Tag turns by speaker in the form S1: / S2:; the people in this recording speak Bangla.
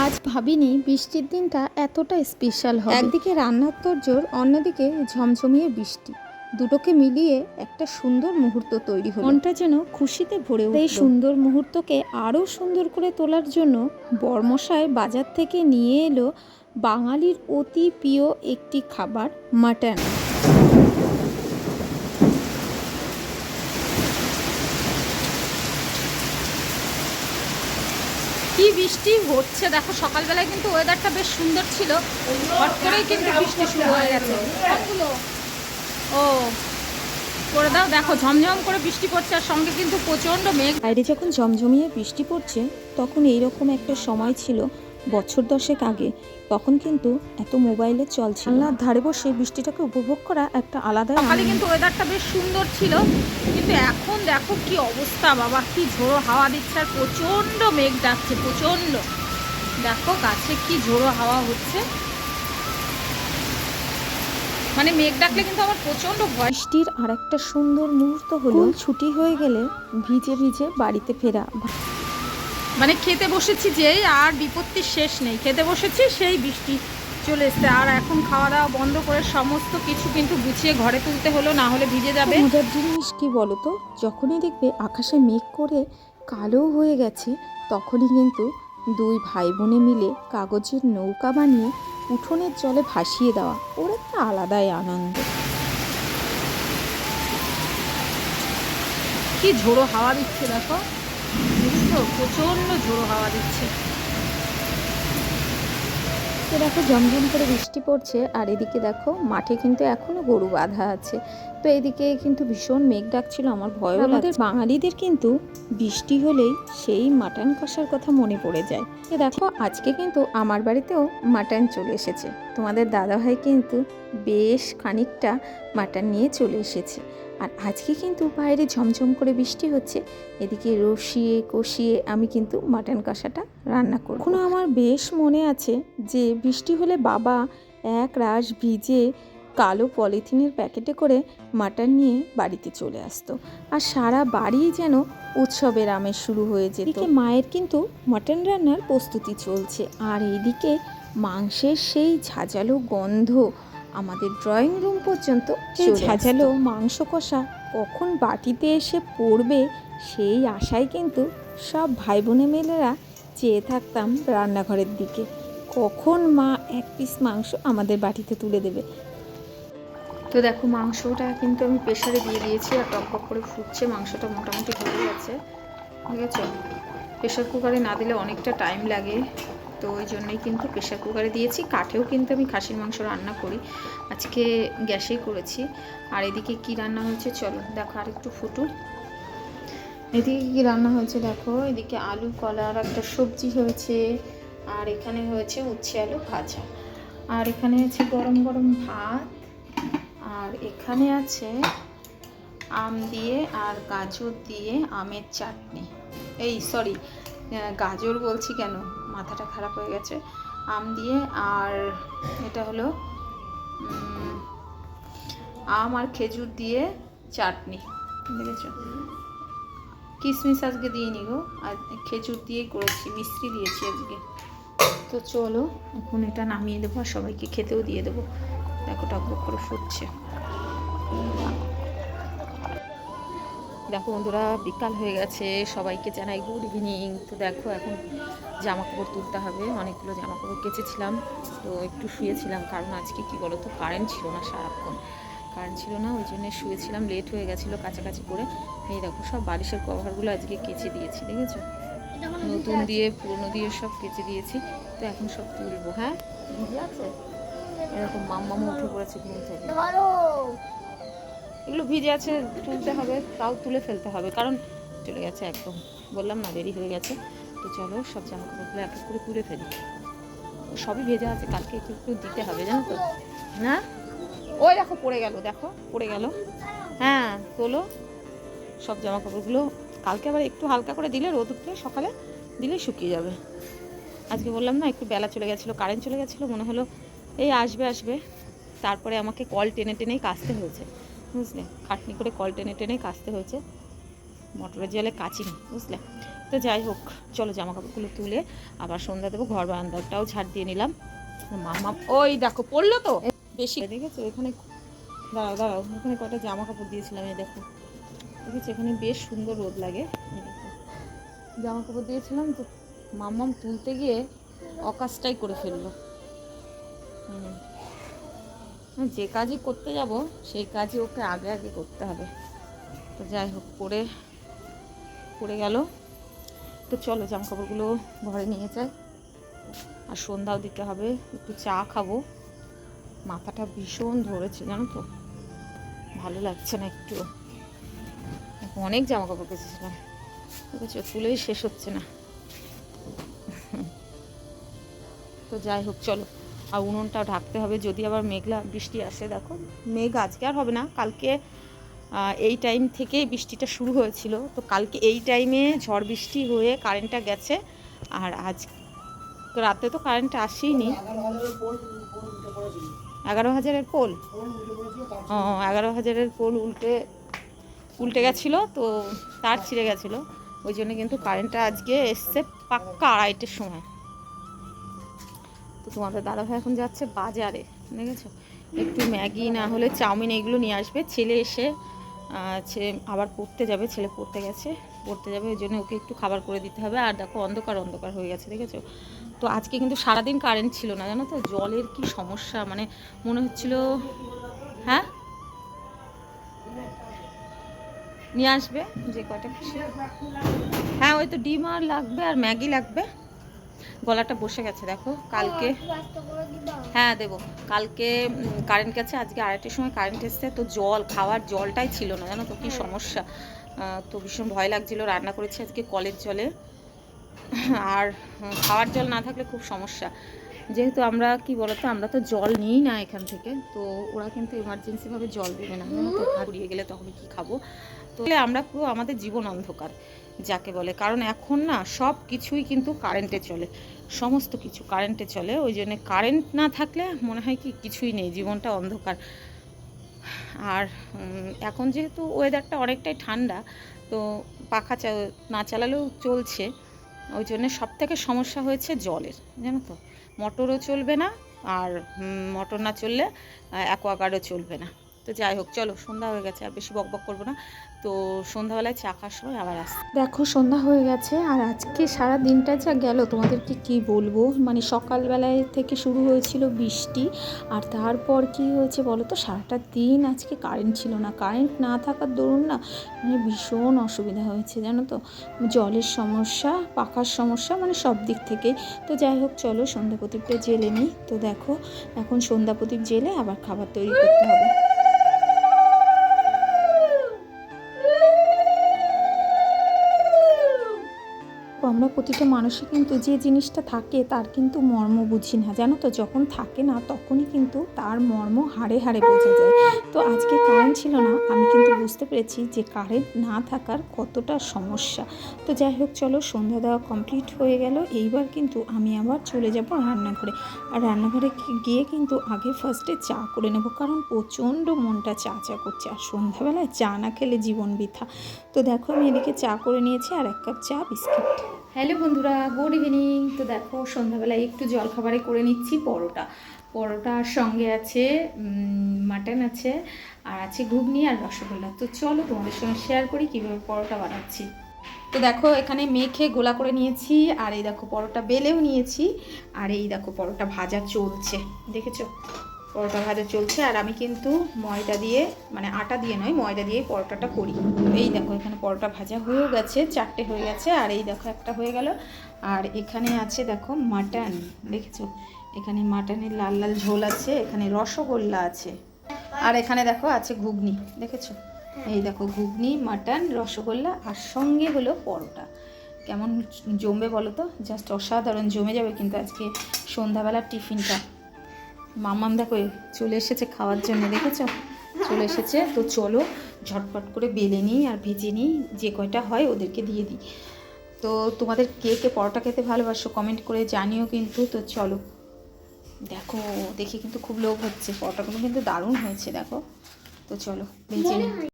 S1: আজ ভাবিনি বৃষ্টির দিনটা এতটা স্পেশাল হবে। একদিকে রান্নার তোড়জোড়, অন্যদিকে ঝমঝমিয়ে বৃষ্টি, দুটোকে মিলিয়ে একটা সুন্দর মুহূর্ত তৈরি হলো। মনটা যেন খুশিতে ভরে উঠল। এই সুন্দর মুহূর্তকে আরও সুন্দর করে তোলার জন্য বরমশাই বাজার থেকে নিয়ে এলো বাঙালির অতি প্রিয় একটি খাবার, মাটন।
S2: কি বৃষ্টি হচ্ছে দেখো, সকালবেলায় কিন্তু ওয়েদারটা বেশ সুন্দর ছিল, হট করেই কিন্তু বৃষ্টি শুরু হয়ে গেছে। ও করে দাও, দেখো ঝমঝম করে বৃষ্টি পড়ছে আর সঙ্গে কিন্তু প্রচণ্ড মেঘ।
S1: বাইরে যখন ঝমঝমিয়ে বৃষ্টি পড়ছে তখন এইরকম একটা সময় ছিল বছর 10 আগে। তখন কিন্তু এত মোবাইলের চল ছিল না, ধারে বসে বৃষ্টিটাকে উপভোগ করা একটা আলাদা।
S2: সকালে কিন্তু ওয়েদারটা বেশ সুন্দর ছিল, কিন্তু এখন দেখো কি অবস্থা বাবা, কি ঝোড়ো হাওয়া দিচ্ছে আর প্রচণ্ড মেঘ ডাকছে, প্রচণ্ড। দেখো গাছে কি ঝোড়ো হাওয়া হচ্ছে, মানে মেঘ ডাকলে কিন্তু আমার প্রচণ্ড ভয়।
S1: বৃষ্টির আর একটা সুন্দর মুহূর্ত হলো ছুটি হয়ে গেলে ভিজে ভিজে বাড়িতে ফেরা।
S2: মানে খেতে বসেছি যেই, আর বিপত্তির শেষ নেই, খেতে বসেছি সেই বৃষ্টি চলে এসছে। আর এখন খাওয়া দাওয়া বন্ধ করে সমস্ত কিছু কিন্তু গুছিয়ে ঘরে তুলতে হলো, না হলে ভিজে যাবে।
S1: মজার জিনিস কি বলো তো, যখনই দেখবে আকাশে মেঘ করে কালো হয়ে গেছে তখনই কিন্তু দুই ভাই বোনে মিলে কাগজের নৌকা বানিয়ে উঠোনের জলে ভাসিয়ে দেওয়া, ওর একটা আলাদাই আনন্দ।
S2: কি ঝোড়ো হাওয়া দিচ্ছে দেখো, বুঝছো, প্রচণ্ড ঝোড়ো হাওয়া দিচ্ছে।
S1: তো দেখো ঝমঝম করে বৃষ্টি পড়ছে, আর এদিকে দেখো মাঠে কিন্তু এখনো গরু বাঁধা আছে। তো এদিকে কিন্তু ভীষণ মেঘ ডাকছিল, আমার ভয়ও লাগছে। আমাদের বাঙালিদের কিন্তু বৃষ্টি হলেই সেই মাটন কষার কথা মনে পড়ে যায়। দেখো আজকে কিন্তু আমার বাড়িতেও মাটন চলে এসেছে। তোমাদের দাদাভাই কিন্তু বেশ খানিকটা মাটন নিয়ে চলে এসেছে। আর আজকে কিন্তু বাইরে ঝমঝম করে বৃষ্টি হচ্ছে, এদিকে রসিয়ে কষিয়ে আমি কিন্তু মাটন কষাটা রান্না করব। এখনো আমার বেশ মনে আছে যে বৃষ্টি হলে বাবা এক রাশ ভিজে কালো পলিথিনের প্যাকেটে করে মাটন নিয়ে বাড়িতে চলে আসতো, আর সারা বাড়ি যেন উৎসবের আমেজ শুরু হয়ে যেত। এদিকে মায়ের কিন্তু মাটন রান্নার প্রস্তুতি চলছে, আর এইদিকে মাংসের সেই ঝাঁঝালো গন্ধ আমাদের ড্রয়িং রুম পর্যন্ত। ঝাঁঝালো মাংস কষা কখন বাটিতে এসে পড়বে সেই আশায় কিন্তু সব ভাই বোনে মেলেরা চেয়ে থাকতাম রান্নাঘরের দিকে, কখন মা এক পিস মাংস আমাদের বাটিতে তুলে দেবে। তো দেখো মাংসটা কিন্তু আমি প্রেশারে দিয়ে দিয়েছি, আর টক করে ফুটছে, মাংসটা মোটামুটি হয়ে গেছে, ঠিক আছে। প্রেশার কুকারে না দিলে অনেকটা টাইম লাগে, তো ওই জন্যই কিন্তু প্রেশার কুকারে দিয়েছি। কাঠেও কিন্তু আমি খাসির মাংস রান্না করি, আজকে গ্যাসেই করেছি। আর এদিকে কি রান্না হয়েছে চলো দেখো, আর একটু ফুটুক। এদিকে কি রান্না হয়েছে দেখো, এদিকে আলু কলার একটা সবজি হয়েছে, আর এখানে হয়েছে উচ্ছে আলু ভাজা, আর এখানে আছে গরম গরম ভাত, আর এখানে আছে আম দিয়ে আর গাজর দিয়ে আমের চাটনি। এই সরি, গাজর বলছি কেন, মাথাটা খারাপ হয়ে গেছে। আম দিয়ে, আর এটা হলো আম আর খেজুর দিয়ে চাটনি, দেখেছো। কিশমিশ আজকে দিইনি গো, আর খেজুর দিয়েই করেছি, মিষ্টি দিয়েছি আজকে। তো চলো এখন এটা নামিয়ে দেবো আর সবাইকে খেতেও দিয়ে দেবো। দেখো টকবক করে ফুটছে। দেখো বন্ধুরা বিকাল হয়ে গেছে, সবাইকে জানাই গুড ইভিনিং। তো দেখো এখন জামা কাপড় তুলতে হবে, অনেকগুলো জামা কাপড় কেচেছিলাম, তো একটু শুয়েছিলাম, কারণ আজকে কি বলো তো কারেন্ট ছিল না, সারাক্ষণ কারেন্ট ছিল না, ওই জন্য শুয়েছিলাম, লেট হয়ে গেছিলো কাছাকাছি করে। এই দেখো সব বালিশের কভারগুলো আজকে কেচে দিয়েছি, দেখেছো, নতুন দিয়ে পুরনো দিয়ে সব কেচে দিয়েছি। তো এখন সব তুলবো। হ্যাঁ ভিজে আছে, এরকম মাম্মামা উঠে পড়েছে ঘুম থেকে, এগুলো ভিজে আছে তুলতে হবে, তাও তুলে ফেলতে হবে, কারণ চলে গেছে একদম, বললাম না দেরি হয়ে গেছে। তো চলো সব জামা কাপড়গুলো এক এক করে তুলে ফেলি, সবই ভেজা আছে, কালকে একটু একটু দিতে হবে জানো তো। হ্যাঁ ওই দেখো পড়ে গেল, দেখো পড়ে গেল। হ্যাঁ তোলো সব জামা কাপড়গুলো, কালকে আবার একটু হালকা করে দিলে, রোদ উঠলে সকালে দিলে শুকিয়ে যাবে। আজকে বললাম না একটু বেলা চলে গেছিলো, কারেন্ট চলে গেছিলো, মনে হলো এই আসবে, তারপরে আমাকে কল টেনে টেনেই কাচতে হয়েছে, বুঝলে, খাটনি করে কল টেনে টেনে কাচতে হয়েছে।
S2: মটরের জলে কাচি না, বুঝলে। তো যাই হোক, চলো জামা কাপড়গুলো তুলে আবার সন্ধ্যা দেবো। ঘর বারান্দাটাও ঝাড় দিয়ে নিলাম। মামা ওই দেখো পড়লো তো বেশি, দেখেছো এখানে, দাঁড়াও দাঁড়াও, এখানে কটা জামা কাপড় দিয়েছিলাম, এই দেখো, দেখেছো এখানে বেশ সুন্দর রোদ লাগে। জামা কাপড় দিয়েছিলাম তো মাম্মাম তুলতে গিয়ে অকাজটাই করে ফেললো। যে কাজই করতে যাব সেই কাজই ওকে আগে আগে করতে হবে। তো যাই হোক, পড়ে গেল। তো চলো জামা কাপড়গুলো ঘরে নিয়ে যাই, আর সন্ধ্যাও দিতে হবে, একটু চা খাবো। মাথাটা ভীষণ ধরেছে জানো তো, ভালো লাগছে না একটু। অনেক জামা কাপড় কেচেছিলাম, ঠিক আছে, তুলেই শেষ হচ্ছে না। তো যাই হোক চলো, আর উনুনটা ঢাকতে হবে, যদি আবার মেঘলা বৃষ্টি আসে। দেখো মেঘ আজকে আর হবে না, কালকে এই টাইম থেকেই বৃষ্টিটা শুরু হয়েছিল। তো কালকে এই টাইমে ঝড় বৃষ্টি হয়ে কারেন্টটা গেছে, আর আজ রাতে তো কারেন্টটা আসেইনি। 11,000-এর পোল, ও 11,000-এর পোল উল্টে গেছিলো, তো তার ছিঁড়ে গেছিলো, ওই জন্য কিন্তু কারেন্টটা আজকে এসছে পাক্কা 2:30-এর সময়। তো তোমাদের দাদাভাই এখন যাচ্ছে বাজারে, দেখেছো, একটু ম্যাগি না হলে চাউমিন এগুলো নিয়ে আসবে। ছেলে এসে আবার পড়তে যাবে, ছেলে পড়তে যাবে, ওই জন্য ওকে একটু খাবার করে দিতে হবে। আর দেখো অন্ধকার অন্ধকার হয়ে গেছে, দেখেছো। তো আজকে কিন্তু সারাদিন কারেন্ট ছিল না জানো তো, জলের কি সমস্যা, মানে মনে হচ্ছিল। হ্যাঁ নিয়ে আসবে যে কয়টা খুশি। হ্যাঁ ওই তো ডিম আর লাগবে, আর ম্যাগি লাগবে। গলাটা বসে গেছে দেখো, কালকে, হ্যাঁ দেবো। কালকে কারেন্ট গেছে, আজকে 2:30-এর সময় কারেন্ট এসছে। তো খাওয়ার জলটাই ছিল না জানো তো, কি সমস্যা। তো ভীষণ ভয় লাগছিলো। রান্না করেছি আজকে কলের জলে, আর খাওয়ার জল না থাকলে খুব সমস্যা। যেহেতু আমরা কি বলতো, আমরা তো জল নিই না এখান থেকে, তো ওরা কিন্তু এমার্জেন্সিভাবে জল দেবে না, তো হারিয়ে গেলে তখন কি খাবো। তো আমরা পুরো, আমাদের জীবন অন্ধকার যাকে বলে, কারণ এখন না সব কিছুই কিন্তু কারেন্টে চলে, সমস্ত কিছু কারেন্টে চলে। ওই জন্য কারেন্ট না থাকলে মনে হয় কি কিছুই নেই, জীবনটা অন্ধকার। আর এখন যেহেতু ওয়েদারটা অনেকটাই ঠান্ডা, তো পাখা না চালালেও চলছে, ওই জন্য সবথেকে সমস্যা হয়েছে জলের, জানো তো। মোটরও চলবে না, আর মোটর না চললে অ্যাকোয়াগার্ডও চলবে না। তো যাই হোক চলো, সন্ধ্যা হয়ে গেছে, আর বেশি বকবক করবো না। তো সন্ধ্যাবেলায় চা খাওয়ার সময় আবার আসছি। দেখো সন্ধ্যা হয়ে গেছে, আর আজকে সারা দিনটা যা গেল তোমাদেরকে কি বলবো। মানে সকালবেলায় থেকে শুরু হয়েছিল বৃষ্টি, আর তারপর কি হয়েছে বলো তো, সারাটা দিন আজকে কারেন্ট ছিল না। কারেন্ট না থাকার দরুন না মানে ভীষণ অসুবিধা হয়েছে জানো তো, জলের সমস্যা, পাখার সমস্যা, মানে সব দিক থেকেই। তো যাই হোক চলো, সন্ধ্যা প্রদীপটা জেলে নিই। তো দেখো এখন সন্ধ্যা প্রদীপ জেলে আবার খাবার তৈরি করতে হবে। আমরা প্রতিটা মানুষই কিন্তু যে জিনিসটা থাকে তার কিন্তু মর্ম বুঝি না জানো তো, যখন থাকে না তখনই কিন্তু তার মর্ম হাড়ে হাড়ে বোঝা যায়। তো আজকে কারেন্ট ছিল না, আমি কিন্তু বুঝতে পেরেছি যে কারেন্ট না থাকার কতটা সমস্যা। তো যাই হোক চলো, সন্ধ্যা দেওয়া কমপ্লিট হয়ে গেল। এইবার কিন্তু আমি আবার চলে যাব রান্নাঘরে, আর রান্নাঘরে গিয়ে কিন্তু আগে ফার্স্টে চা করে নেব, কারণ প্রচণ্ড মনটা চা করছে, আর সন্ধ্যাবেলায় চা না খেলে জীবন বৃথা। তো দেখো আমি এদিকে চা করে নিয়েছি, আর 1 কাপ চা, বিস্কিট। হ্যালো বন্ধুরা, গুড ইভিনিং। তো দেখো সন্ধ্যাবেলায় একটু জলখাবারে করে নিচ্ছি পরোটার সঙ্গে আছে মাটন আছে, আর আছে ঘুগনি আর রসগোল্লা। তো চলো তোমাদের সঙ্গে শেয়ার করি কীভাবে পরোটা বানাচ্ছি। তো দেখো এখানে মেখে গোলা করে নিয়েছি, আর এই দেখো পরোটা বেলেও নিয়েছি, আর এই দেখো পরোটা ভাজা চলছে, দেখেছো পরোটা ভাজা চলছে। আর আমি কিন্তু ময়দা দিয়ে, মানে আটা দিয়ে নয়, ময়দা দিয়ে পরোটাটা করি। এই দেখো এখানে পরোটা ভাজা হয়েও গেছে, 4টে হয়ে গেছে, আর এই দেখো একটা হয়ে গেল। আর এখানে আছে দেখো মাটন, দেখেছো এখানে মাটনের লাল লাল ঝোল আছে, এখানে রসগোল্লা আছে, আর এখানে দেখো আছে ঘুগনি, দেখেছো এই দেখো ঘুগনি, মাটন, রসগোল্লা, আর সঙ্গে হলো পরোটা। কেমন জমবে বলো তো, জাস্ট অসাধারণ জমে যাবে কিন্তু আজকে সন্ধ্যাবেলার টিফিনটা। মামাম দেখো চলে এসেছে খাওয়ার জন্য, দেখেছো চলে এসেছে। তো চলো ঝটপট করে বেলে নিই আর ভেজে নিই, যে কয়টা হয় ওদেরকে দিয়ে দিই। তো তোমাদের কে কে পরোটা খেতে ভালোবাসো কমেন্ট করে জানিও কিন্তু। তো চলো দেখো, দেখে কিন্তু খুব লোভ হচ্ছে, পরোটাগুলো কিন্তু দারুণ হয়েছে দেখো। তো চলো ভেজে নিই।